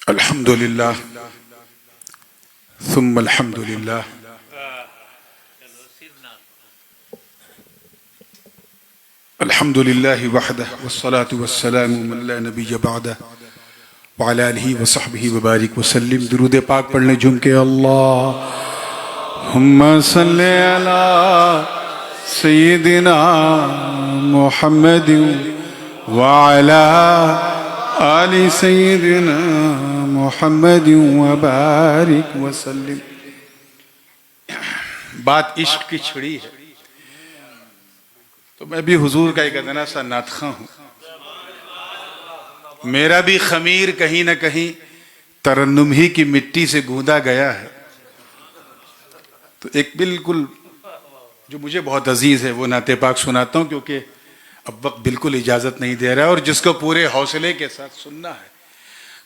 الحمد للہ ثم الحمد للہ الحمد للہ وحدہ والصلاة والسلام من لا نبی بعدہ وعلى آلہ وصحبہ وبارک وسلم. درود پاک پڑھنے جھوم کے اللہم صلی علی سیدنا محمد وعلى آل سیدنا محمد وبارک وسلم. بات عشق کی چھڑی ہے تو میں بھی حضور کا ایک ادنا سا ناطخواں ہوں. میرا بھی خمیر کہیں نہ کہیں ترنم ہی کی مٹی سے گوندا گیا ہے. تو ایک بالکل جو مجھے بہت عزیز ہے وہ نعت پاک سناتا ہوں کیونکہ اب وقت بالکل اجازت نہیں دے رہا ہے، اور جس کو پورے حوصلے کے ساتھ سننا ہے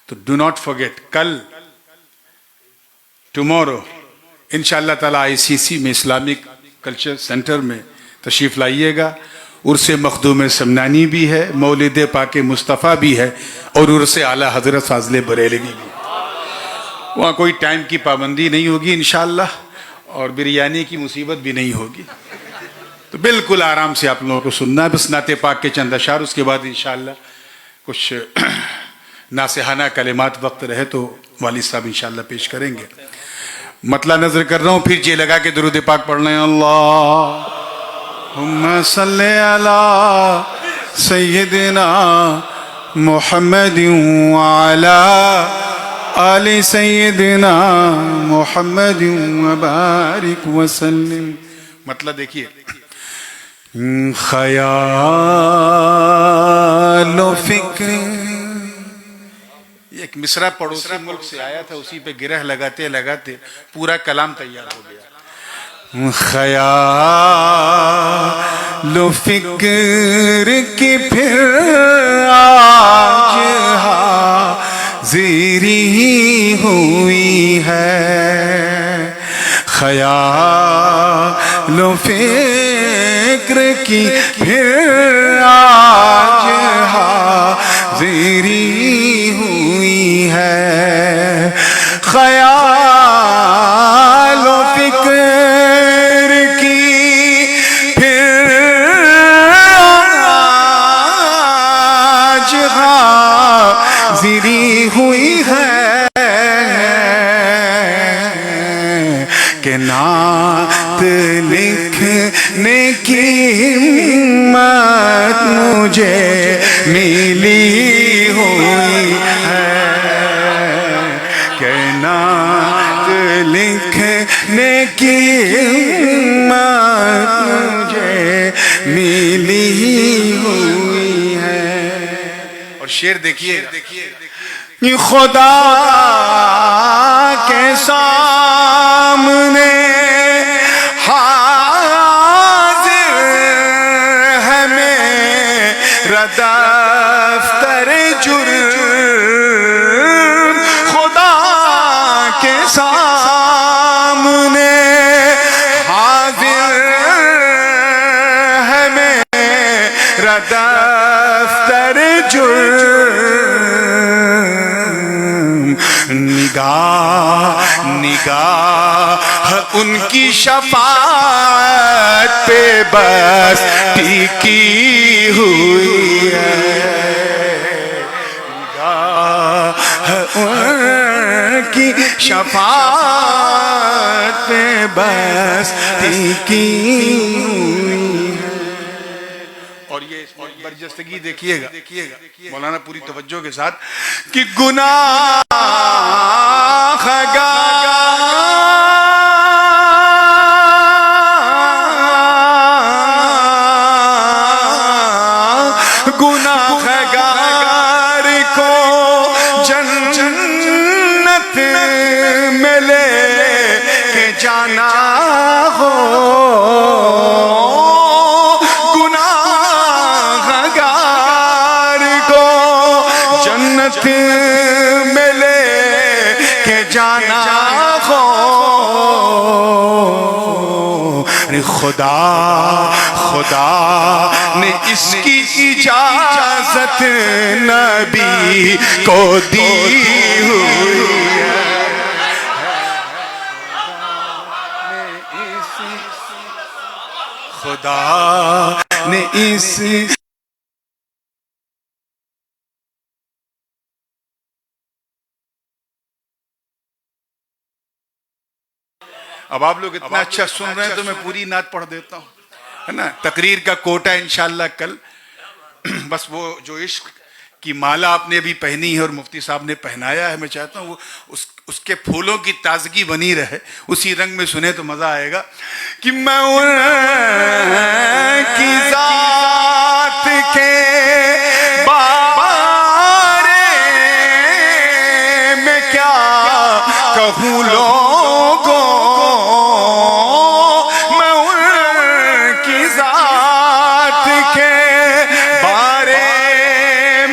تو ڈو ناٹ فرگیٹ کل ٹمورو انشاءاللہ تعالیٰ ICC میں اسلامک کلچر سینٹر میں تشریف لائیے گا. عرس مخدوم سمنانی بھی ہے، مولد پاک مصطفیٰ بھی ہے، اور عرس اعلیٰ حضرت فاضل بریلوی بھی. وہاں کوئی ٹائم کی پابندی نہیں ہوگی انشاءاللہ، اور بریانی کی مصیبت بھی نہیں ہوگی. تو بالکل آرام سے آپ لوگوں کو سننا ہے. بس نعت پاک کے چند اشعار، اس کے بعد انشاءاللہ کچھ ناصحانہ کلمات وقت رہے تو والد صاحب انشاءاللہ پیش کریں گے. مطلع نظر کر رہا ہوں، پھر جے لگا کے درود پاک پڑھ لیں. اللہم صلی علی سیدنا محمد وعلی آل سیدنا محمد وبارک وسلم. مطلع دیکھیے، خیال و فکر، ایک مصرع پڑوسی ملک سے آیا تھا، اسی پہ گرہ لگاتے لگاتے پورا کلام تیار ہو گیا. خیال و فکر کی پھر آج حاضری ہوئی ہے. خیال و فکر کی پھر آج حاضری ہوئی ہے. خیال و فکر کی پھر آج حاضری ہوئی ہے کہ نعت لکھنے کی ہمت مجھے ملی ہوئی ہے. کہ نعت لکھنے کی ہمت مجھے ملی ہوئی ہے. اور شعر دیکھیے، خدا کے سامنے حاضر ہے میرا دفتر جرم. خدا کے سامنے حاضر ہے میرا دفتر جرم. نگاہ ان کی شفاعت پہ بس ٹکی ہوئی ہے. نگاہ ان کی شفاعت پہ بس ٹکی ہوئی ہے. اور یہ برجستگی دیکھیے گا مولانا پوری توجہ کے ساتھ کہ گناہ گناہگار کو جنت میں لے کے جانا ہو. جنت میں لے کے جانا ہو. خدا نے اس کی اجازت نبی کو دی ہوئی اس اب آپ لوگ اتنا اچھا سن رہے ہیں تو میں پوری نعت پڑھ دیتا ہوں، ہے نا؟ تقریر کا کوٹا انشاءاللہ کل، بس وہ جو عشق کی مالا آپ نے ابھی پہنی ہے اور مفتی صاحب نے پہنایا ہے، میں چاہتا ہوں وہ اس کے پھولوں کی تازگی بنی رہے، اسی رنگ میں سنے تو مزہ آئے گا کہ میں ان کی ذات کے بارے میں کیا کہوں لوگوں، میں ان کی ذات کے بارے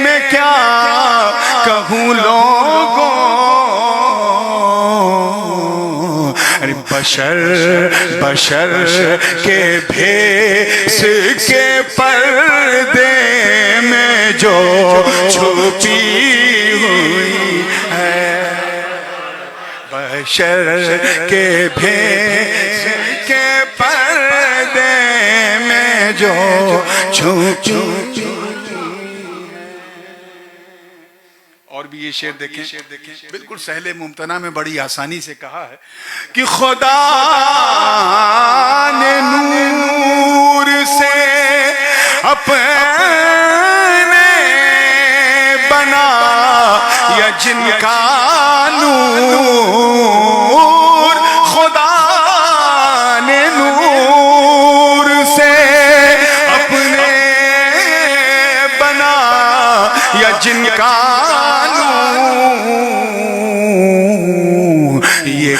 میں کیا کہوں لوگوں، بشر کے بھیس کے پردے میں جو چھپی ہوئی ہے، بشر کے بھیس کے پردے میں جو چھپی ہوئی۔ اور بھی یہ شعر دیکھیں، بالکل سہل ممتنع میں بڑی آسانی سے کہا ہے کہ خدا نے نور سے اپنے بنا یا جن کا نور، خدا نے نور سے اپنے بنا یا جن کا یہ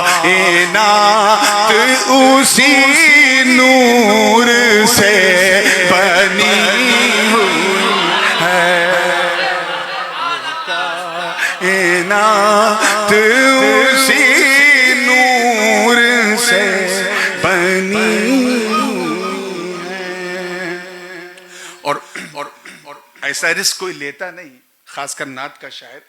کائنات اسی نور سے بنی ہوئی ہے، کائنات اسی نور سے بنی ہوئی ہے۔ اور ایسا رزق کوئی لیتا نہیں، خاص کر نعت کا شاعر،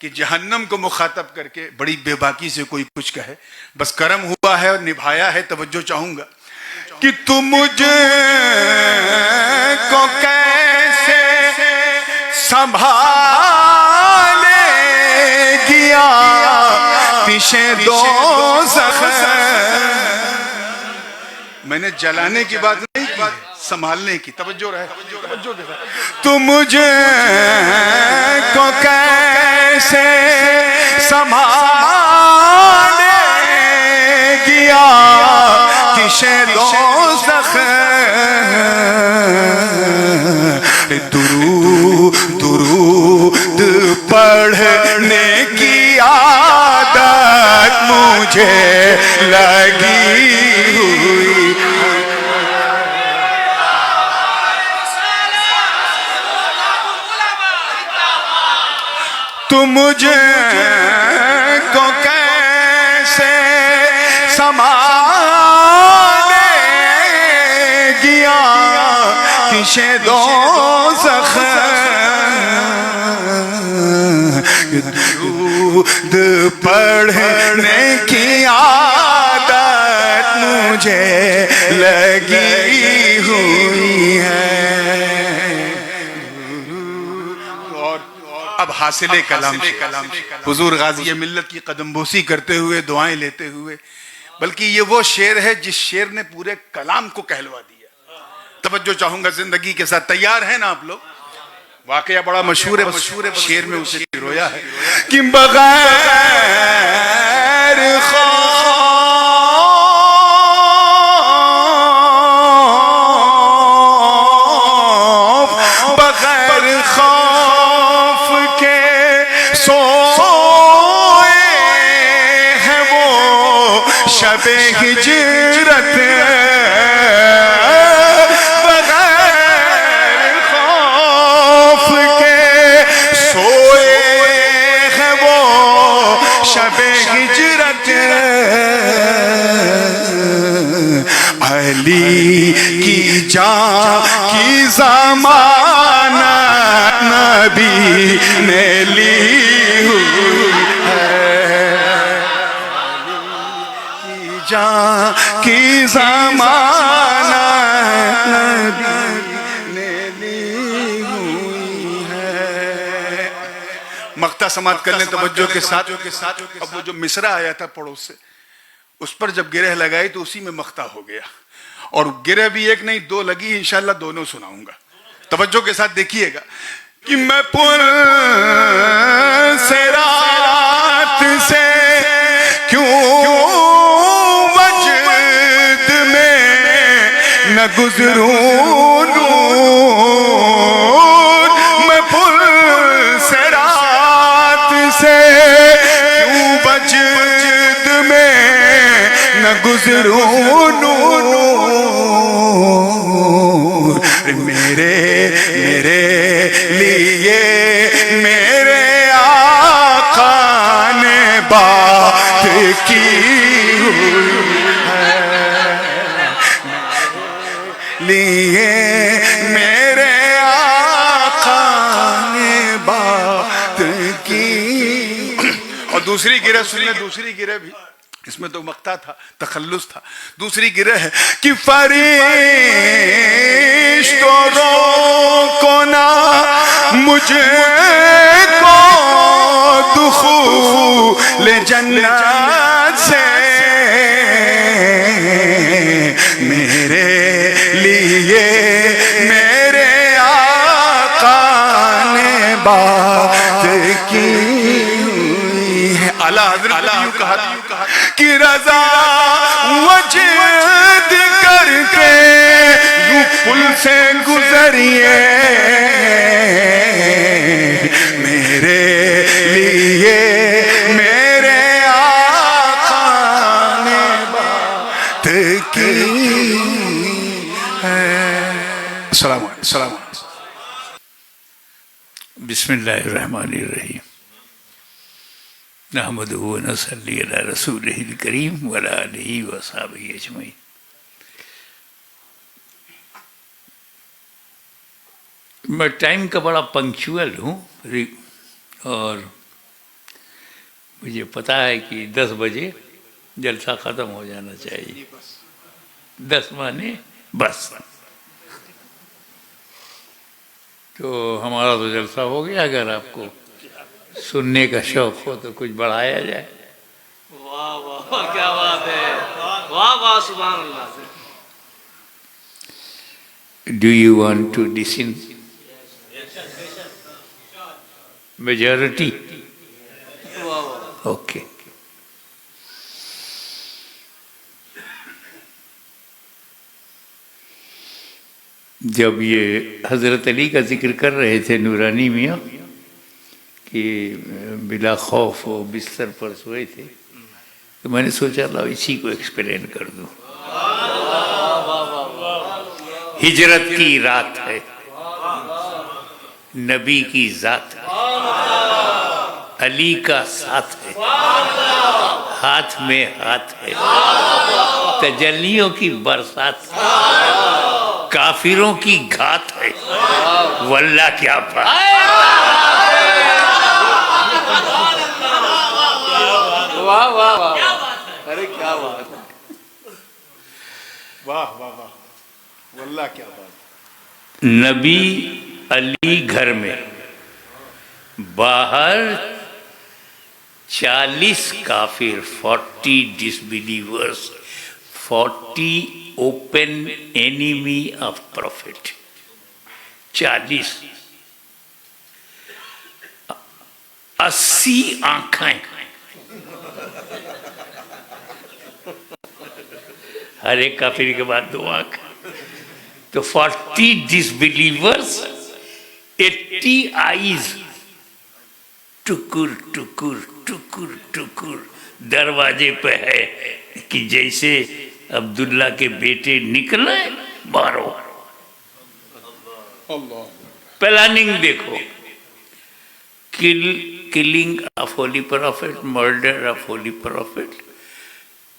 کہ جہنم کو مخاطب کر کے بڑی بے باکی سے کوئی کچھ کہے۔ بس کرم ہوا ہے اور نبھایا ہے۔ توجہ چاہوں گا کہ تو مجھے کو کیسے سنبھالے گیا آتش دوزخ، میں نے جلانے کی بات نہیں کی، سنبھالنے کی۔ توجہ رہے، توجہ دے۔ تو مجھے کو کیسے سنبھالے گیا آتش دوزخ، درود پڑھنے کی عادت مجھے لگی ہوئی، تو مجھے کو کیسے سنبھالے گیا آتش دوزخ، درود پڑھنے کی عادت مجھے لگی ہوئی ہے۔ اب حاصل کلام حضور غازی ملت کی قدم بوسی کرتے ہوئے، دعائیں لیتے ہوئے، بلکہ یہ وہ شعر ہے جس شعر نے پورے کلام کو کہلوا دیا۔ توجہ چاہوں گا زندگی کے ساتھ، تیار ہیں نا آپ لوگ؟ واقعہ بڑا مشہور ہے، شعر میں اسے رویا ہے کہ بغیر خوف کے سوئے ہیں وہ شب ہجرت، بغیر خوف کے سوئے ہیں وہ شب ہجرت، علی کی جان کی ضمانت نبی نے لی ہوئی ہے، علی کی جان کی ضمانت مقطع سماعت کر لیں توجہ کے ساتھ. اب وہ جو مصرع آیا تھا پڑوس سے، اس پر جب گرہ لگائی تو اسی میں مقطع ہو گیا، اور گرہ بھی ایک نہیں دو لگی، انشاءاللہ دونوں سناؤں گا. توجہ کے ساتھ دیکھیے گا کہ میں پر سے رات سے کیوں وجد میں نہ گزروں نور، میں پر سے رات سے کیوں وجد میں نہ گزروں نور. میرے لیے میرے آقا نے بات کی ہوئی ہے، لیے میرے آقا نے بات کی. اور دوسری گرہ سنیں، دوسری گرہ بھی اس میں تو مقطع تھا، تخلص تھا. دوسری گرہ ہے کہ فرشتوں روکو نہ مجھے کو دخول جنت سے، میرے لیے میرے آقا نے بات کی ہوئی ہے. اعلیٰ حضرت یوں کہا کہ رضا وجد کر کے یوں پل سے گزریے، میرے لیے میرے آقا نے بات کی ہے. السلام علیکم. بسم اللہ الرحمن الرحیم. نحمدہ و نصلی علی رسولہ الکریم وعلی آلہ وصحبہ اجمعین. میں ٹائم کا بڑا پنکچوئل ہوں، اور مجھے پتا ہے کہ 10 بجے جلسہ ختم ہو جانا چاہیے. 10 مانے بس. تو ہمارا تو جلسہ ہو گیا. اگر آپ کو سننے کا شوق ہو تو کچھ بڑھایا جائے. واہ واہ کیا بات ہے، واہ واہ سبحان اللہ. Do you want to listen? Majority? Okay. جب یہ حضرت علی کا ذکر کر رہے تھے نورانی میاں کہ بلا خوف و بستر پر سوئے تھے، تو میں نے سوچا اللہ اسی کو ایکسپلین کر دوں. ہجرت کی رات ہے، نبی کی ذات ہے، علی کا ساتھ ہے، ہاتھ میں ہاتھ ہے، تجلیوں کی برسات ہے، کافروں کی گھات ہے. واللہ کیا بات. واہ واہ واہ، ارے کیا بات. واہ واہ واہ، واللہ کیا بات. نبی علی گھر میں، باہر 40 کافر، 40 disbelievers, 40 open enemy of prophet. 40 80 آنکھیں، ہر ایک کافر کے بعد 2 آنکھ. تو 40 disbelievers, 80 eyes. ٹکر ٹکر ٹکر ٹکر دروازے پہ ہے کہ جیسے عبداللہ کے بیٹے نکلے مارو. پلاننگ دیکھو. killing of holy prophet, murder of holy prophet.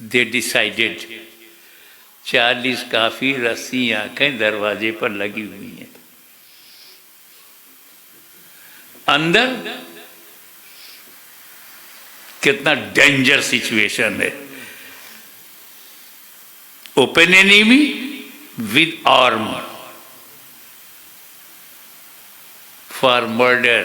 They decided 40 کافی 80 آنکھیں دروازے پر لگی ہوئی ہیں. اندر کتنا ڈینجر سچویشن ہے. Open enemy with arm for murder.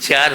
4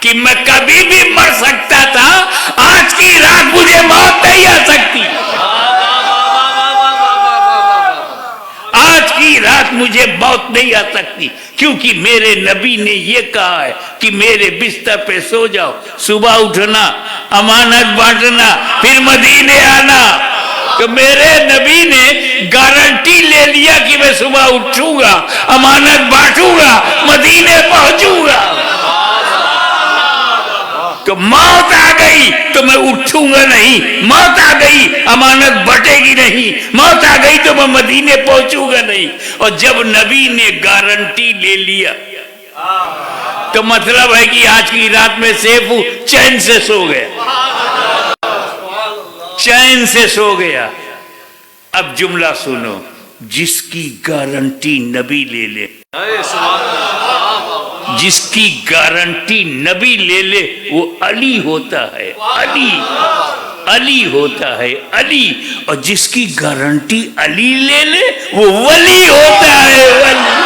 کہ میں کبھی بھی مر سکتا تھا، آج کی رات مجھے موت نہیں آ سکتی، آج کی رات مجھے موت نہیں آ سکتی، کیونکہ میرے نبی نے یہ کہا ہے کہ میرے بستر پہ سو جاؤ، صبح اٹھنا، امانت بانٹنا، پھر مدینے آنا۔ تو میرے نبی نے گارنٹی لے لیا کہ میں صبح اٹھوں گا، امانت بانٹوں گا، مدینے پہنچوں گا۔ تو موت آ گئی تو میں اٹھوں گا نہیں، موت آ گئی امانت بٹے گی نہیں، موت آ گئی تو میں مدینے پہنچوں گا نہیں۔ اور جب نبی نے گارنٹی لے لیا تو مطلب ہے کہ آج کی رات میں سیف ہوں، چین سے سو گیا، چین سے سو گیا۔ اب جملہ سنو، جس کی گارنٹی نبی لے لے، جس کی گارنٹی نبی لے لے وہ علی ہوتا ہے، علی، علی ہوتا ہے، علی۔ اور جس کی گارنٹی علی لے لے وہ ولی ہوتا ہے، ولی۔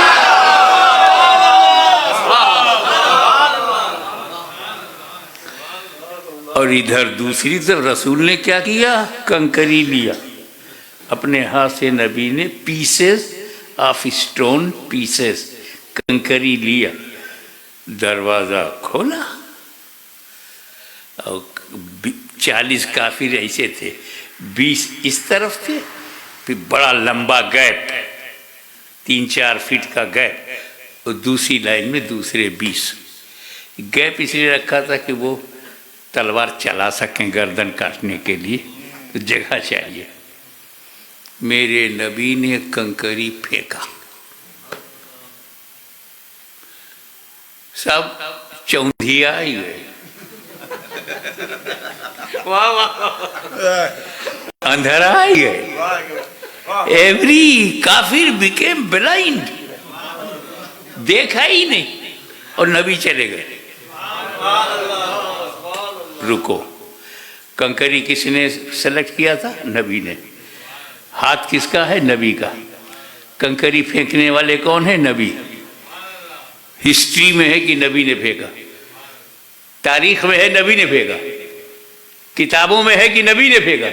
اور ادھر دوسری طرف رسول نے کیا کیا؟ کنکری لیا اپنے ہاتھ سے، نبی نے پیسز آف اسٹون، پیسز کنکری لیا، دروازہ کھولا، اور 40 کافر ایسے تھے، 20 اس طرف تھے، پھر بڑا لمبا گیپ، 3-4 فٹ کا گیپ، اور دوسری لائن میں دوسرے 20۔ گیپ اس لیے رکھا تھا کہ وہ تلوار چلا سکیں گردن کاٹنے کے لیے، تو جگہ چاہیے۔ میرے نبی نے کنکری پھینکا، سب چوندھیا ہی گئے، اندھیرا ہی گئے۔ ایوری کافر بیکیم بلائنڈ، دیکھا ہی نہیں، اور نبی چلے گئے۔ رکو، کنکری کس نے سلیکٹ کیا تھا؟ نبی نے۔ ہاتھ کس کا ہے؟ نبی کا۔ کنکری پھینکنے والے کون ہیں؟ نبی۔ ہسٹری میں ہے کہ نبی نے پھینکا، تاریخ میں ہے نبی نے پھینکا، کتابوں میں ہے کہ نبی نے پھینکا،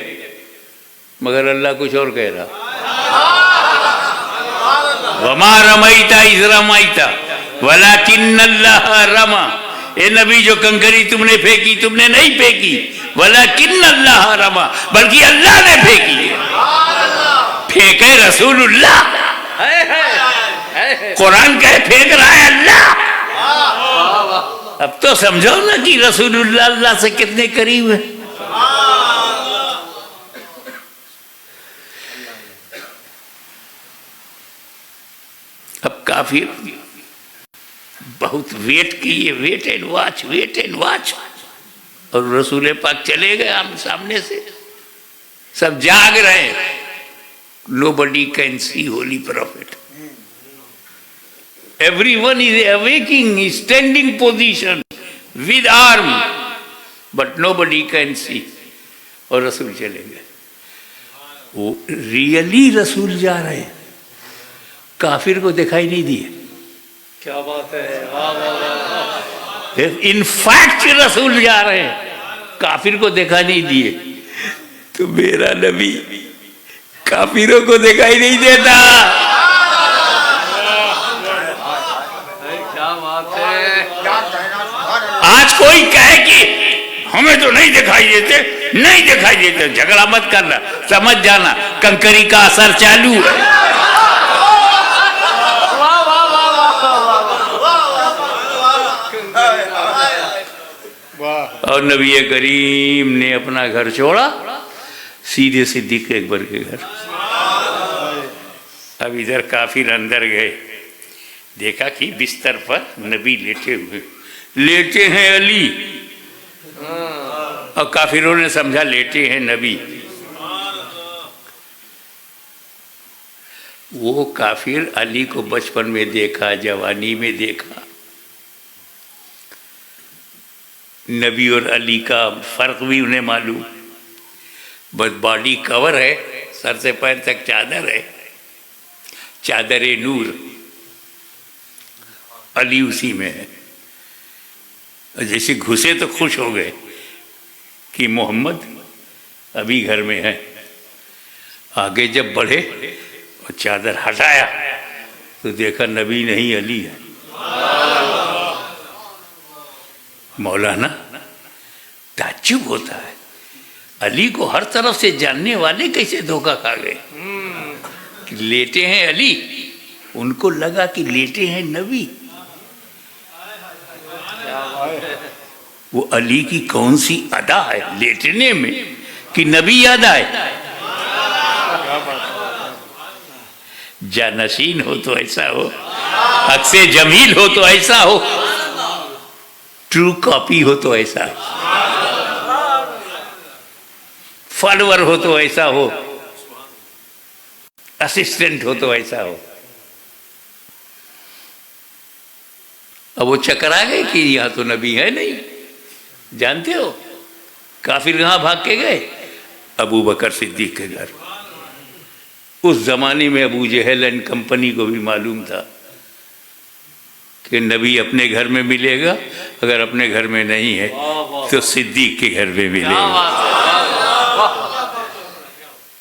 مگر اللہ کچھ اور کہہ رہا۔ وَمَا رَمَيْتَ إِذْ رَمَيْتَ وَلَكِنَّ اللَّهَ رَمَى۔ اے نبی، جو کنکری تم نے پھینکی تم نے نہیں پھینکی، وَلَكِنَّ اللَّهَ رَمَى، بلکہ اللہ نے پھینکی ہے۔ پھینکے رسول اللہ، قرآن کہے پھینک رہا ہے اللہ۔ اب تو سمجھو نا کہ رسول اللہ اللہ سے کتنے قریب ہے۔ اب کافر بہت ویٹ کیے، wait and watch, wait and watch, اور رسول پاک چلے گئے سامنے سے، سب جاگ رہے ہیں۔ Nobody can see holy prophet. Everyone is awaking, is standing position with arm, but nobody can see. اور رسول چلے گئے۔ وہ ریئلی رسول جا رہے ہیں، کافر کو دکھائی نہیں دیے۔ کیا بات ہے، ان فیکٹ رسول جا رہے ہیں، کافر کو دکھا نہیں دیے۔ تو میرا نبی کافروں کو دکھائی نہیں دیتا۔ کیا بات ہے۔ آج کوئی کہے کہ ہمیں تو نہیں دکھائی دیتے، نہیں دکھائی دیتے، جھگڑا مت کرنا، سمجھ جانا کنکری کا اثر چالو ہے۔ اور نبی کریم نے اپنا گھر چھوڑا، سیدھے صدیق اکبر کے گھر۔ اب ادھر کافر اندر گئے، دیکھا کہ بستر پر نبی لیٹے ہوئے، لیٹے ہیں علی، اور کافروں نے سمجھا لیٹے ہیں نبی۔ وہ کافر علی کو بچپن میں دیکھا، جوانی میں دیکھا، نبی اور علی کا فرق بھی انہیں معلوم، بس باڈی کور ہے، سر سے پیر تک چادر ہے، چادر نور، علی اسی میں ہے۔ جیسے گھسے تو خوش ہو گئے کہ محمد ابھی گھر میں ہے. آگے جب بڑھے اور چادر ہٹایا تو دیکھا نبی نہیں علی ہے. مولانا تعجب ہوتا ہے، علی کو ہر طرف سے جاننے والے کیسے دھوکہ کھا گئے. لیٹے ہیں علی، ان کو لگا کہ لیٹے ہیں نبی. وہ علی کی کون سی ادا ہے لیٹنے میں کہ نبی یاد آئے. جانشین ہو تو ایسا ہو، عکس جمیل ہو تو ایسا ہو، ٹرو کاپی ہو تو ایسا، فالوور ہو تو ایسا ہو، اسسٹنٹ ہو تو ایسا ہو. اب وہ چکرا گئے کہ یہاں تو نبی ہے نہیں. جانتے ہو کافر کہاں بھاگ کے گئے؟ ابو بکر صدیق کے گھر. اس زمانے میں ابو جہل اینڈ کمپنی کو بھی معلوم تھا کہ نبی اپنے گھر میں ملے گا، اگر اپنے گھر میں نہیں ہے تو صدیق کے گھر میں ملے گا.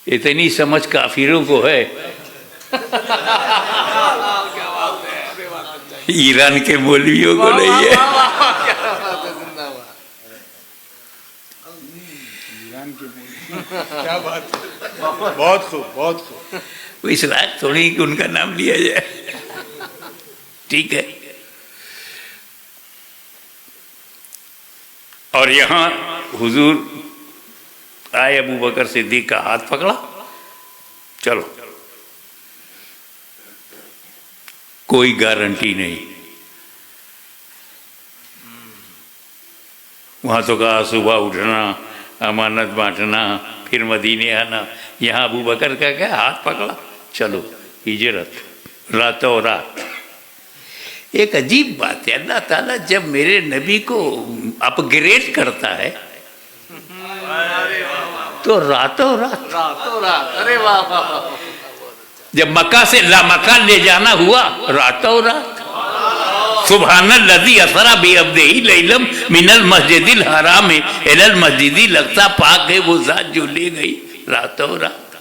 اتنی سمجھ کافروں کو ہے، ایران کے مولویوں کو نہیں ہے. کیا بات ہے، بہت خوب بہت خوب. وہ اس لائق تھوڑی کہ ان کا نام لیا جائے. ٹھیک ہے. اور یہاں حضور آئے، ابو بکر صدیق کا ہاتھ پکڑا، چلو. کوئی گارنٹی نہیں. وہاں تو کہا صبح اٹھنا، امانت بانٹنا، پھر مدینے آنا. یہاں ابو بکر کا کیا ہاتھ پکڑا، چلو ہجرت راتوں رات. ایک عجیب بات ہے، اللہ تعالیٰ جب میرے نبی کو اپ گریڈ کرتا ہے تو راتوں رات. ارے واہ. جب مکہ سے لامکہ لے جانا ہوا راتوں رات. سبحان الذی اسری بعبدہ لیلا من المسجد الحرام الی المسجد الاقصی. پاک ہے وہ ذات جو لے گئی راتوں رات.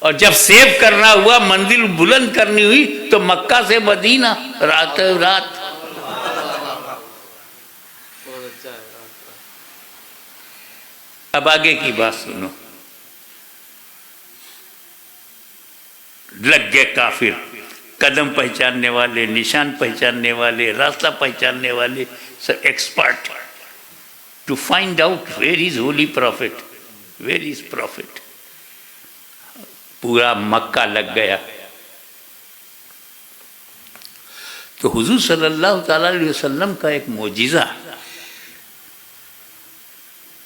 اور جب سیو کرنا ہوا، منزل بلند کرنی ہوئی تو مکہ سے مدینہ راتوں رات. اب آگے کی بات سنو. لگ گئے کافر، قدم پہچاننے والے، نشان پہچاننے والے، راستہ پہچاننے والے، سب expert to find out where is holy prophet, where is prophet. پورا مکہ لگ گیا. تو حضور صلی اللہ تعالی علیہ وسلم کا ایک معجزہ،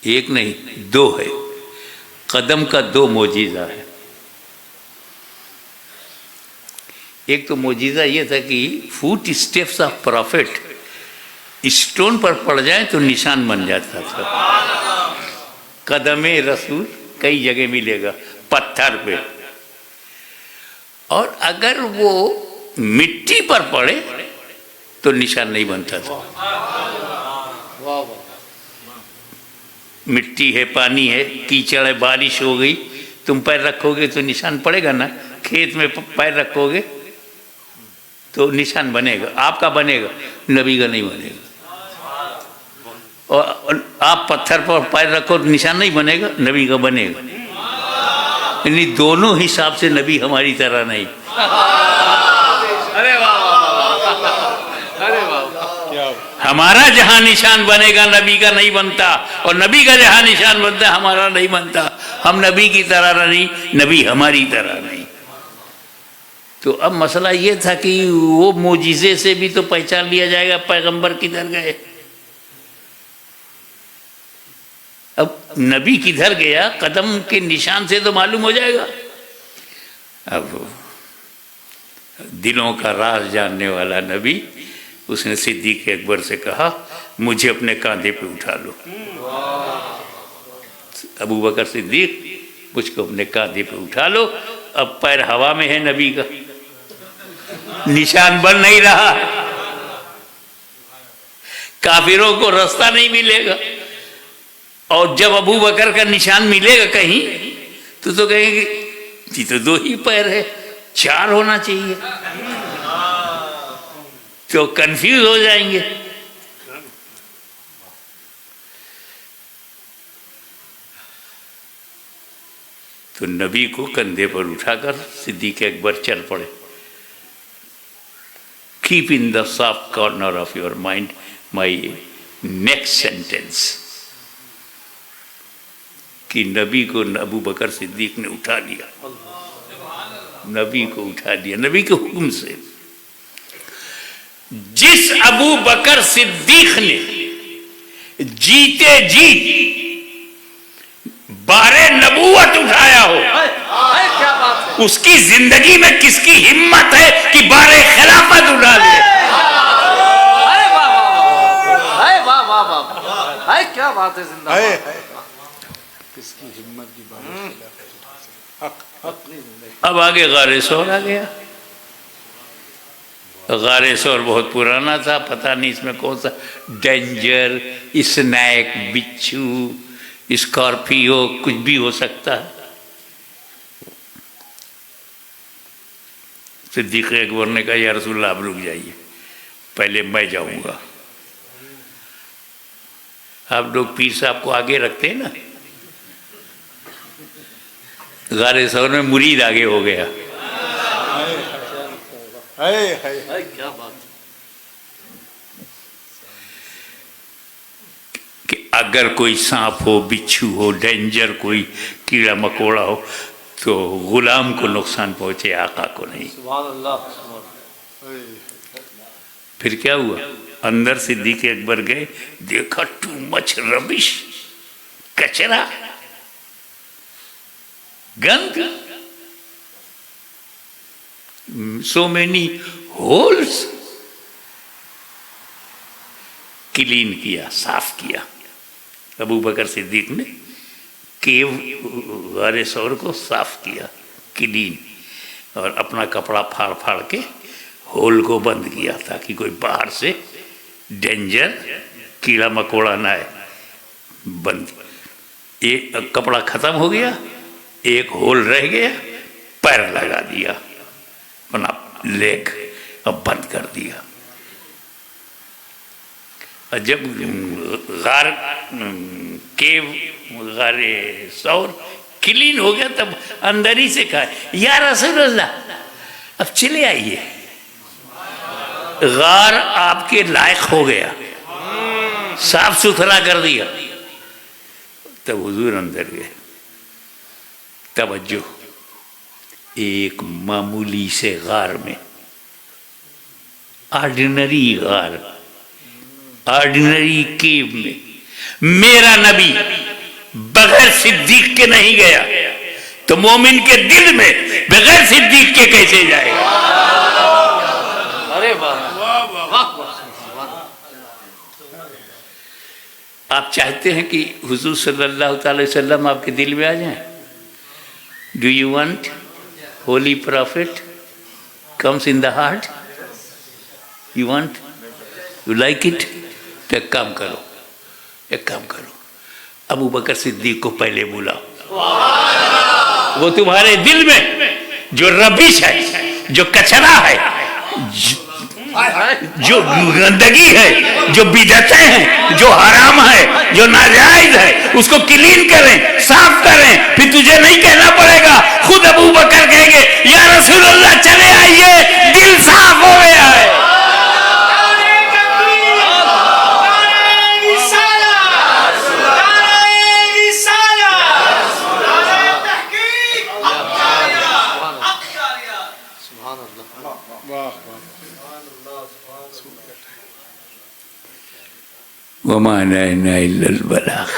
ایک نہیں دو ہے. قدم کا دو معجزہ ہے. ایک تو معجزہ یہ تھا کہ footsteps of prophet stone پر پڑ جائیں تو نشان بن جاتا تھا. قدم رسول کئی جگہ ملے گا، پتھر پہ. اور اگر وہ مٹی پر پڑے تو نشان نہیں بنتا تھا. مٹی ہے، پانی ہے، کیچڑ ہے، بارش ہو گئی، تم پیر رکھو گے تو نشان پڑے گا نا. کھیت میں پیر رکھو گے تو نشان بنے گا. آپ کا بنے گا، نبی کا نہیں بنے گا. اور آپ پتھر پر پیر رکھو تو نشان نہیں بنے گا، نبی کا بنے گا. یعنی دونوں حساب سے نبی ہماری طرح نہیں. ہمارا جہاں نشان بنے گا نبی کا نہیں بنتا، اور نبی کا جہاں نشان بنتا ہے ہمارا نہیں بنتا. ہم نبی کی طرح نہیں، نبی ہماری طرح نہیں. تو اب مسئلہ یہ تھا کہ وہ معجزے سے بھی تو پہچان لیا جائے گا پیغمبر کدھر گئے. اب نبی کدھر گیا، قدم کے نشان سے تو معلوم ہو جائے گا. اب دلوں کا راز جاننے والا نبی، اس نے صدیق اکبر سے کہا مجھے اپنے کاندھے پہ اٹھا لو. ابو بکر صدیق مجھ کو اپنے کاندھے پہ اٹھا لو. اب پیر ہوا میں ہے نبی کا، نشان بن نہیں رہا. کافروں کو راستہ نہیں ملے گا. اور جب ابو بکر کا نشان ملے گا کہیں تو کہیں گے یہ تو 2 ہی پیر ہے، 4 ہونا چاہیے، تو کنفیوز ہو جائیں گے. تو نبی کو کندھے پر اٹھا کر صدیق اکبر چل پڑے. Keep in the soft corner of your mind my next sentence. کہ نبی کو ابو بکر صدیق نے اٹھا لیا، نبی کو اٹھا لیا نبی کے حکم سے. جس ابو بکر صدیق نے جیتے جی بارے نبوت اٹھایا ہو، کیا بات ہے، اس کی زندگی میں کس کی ہمت ہے کہ بارے خلافت اٹھا لے؟ واہ واہ واہ، کیا بات ہے، زندہ کس کی ہمت کی اب آگے غار ثور آ گیا. غار ثور بہت پرانا تھا، پتہ نہیں اس میں کون سا ڈینجر، اسنیک، بچھو، اسکارپیو، کچھ بھی ہو سکتا ہے. صدیق اکبر نے کہا یا رسول اللہ آپ رک جائیے، پہلے میں جاؤں گا. آپ لوگ پیر صاحب کو آگے رکھتے ہیں نا، غار ثور میں مرید آگے ہو گیا. کیا بات ہے. کہ اگر کوئی سانپ ہو، بچھو ہو، ڈینجر، کوئی کیڑا مکوڑا ہو تو غلام کو نقصان پہنچے، آقا کو نہیں. سبحان اللہ. پھر کیا ہوا؟ اندر صدیق اکبر گئے، دیکھا ٹو مچ ربش، کچرا، گند، سو مینی ہولز. کلین کیا، صاف کیا ابو بکر صدیق نے. کیو غار ثور کو صاف کیا، کلین، اور اپنا کپڑا پھاڑ پھاڑ کے ہول کو بند کیا تاکہ کوئی باہر سے ڈینجر، کیڑا مکوڑا نہ آئے. بند، ایک کپڑا ختم ہو گیا، ایک ہول رہ گیا، پیر لگا دیا، اپنا لیگ اب بند کر دیا. جب غار ثور کلین ہو گیا تب اندر ہی سے کہا یا رسول اللہ اب چلے آئیے، غار آپ کے لائق ہو گیا، صاف ستھرا کر دیا. تب حضور اندر گئے. توجہ، ایک معمولی سے غار میں، آرڈینری غار، آرڈینری کیو میں میرا نبی بغیر صدیق کے نہیں گیا تو مومن کے دل میں بغیر صدیق کے کیسے جائے گا؟ ارے واہ. آپ چاہتے ہیں کہ حضور صلی اللہ تعالی وسلم آپ کے دل میں آ جائیں؟ Do you want Holi profit comes in the heart? You want, you like it? تو ایک کام کرو، ابو بکر صدیق کو پہلے بلاؤ. وہ تمہارے دل میں جو ربش ہے، جو کچرا ہے، جو گندگی ہے، جو بدعتیں ہیں، جو حرام ہے، جو ناجائز ہے، اس کو کلین کریں، صاف کریں. پھر تجھے نہیں کہنا پڑے گا، خود ابو بکر کہیں گے یا رسول اللہ چلے آئیے، دل صاف ہو گیا ہے. وما علينا إلا البلاغ.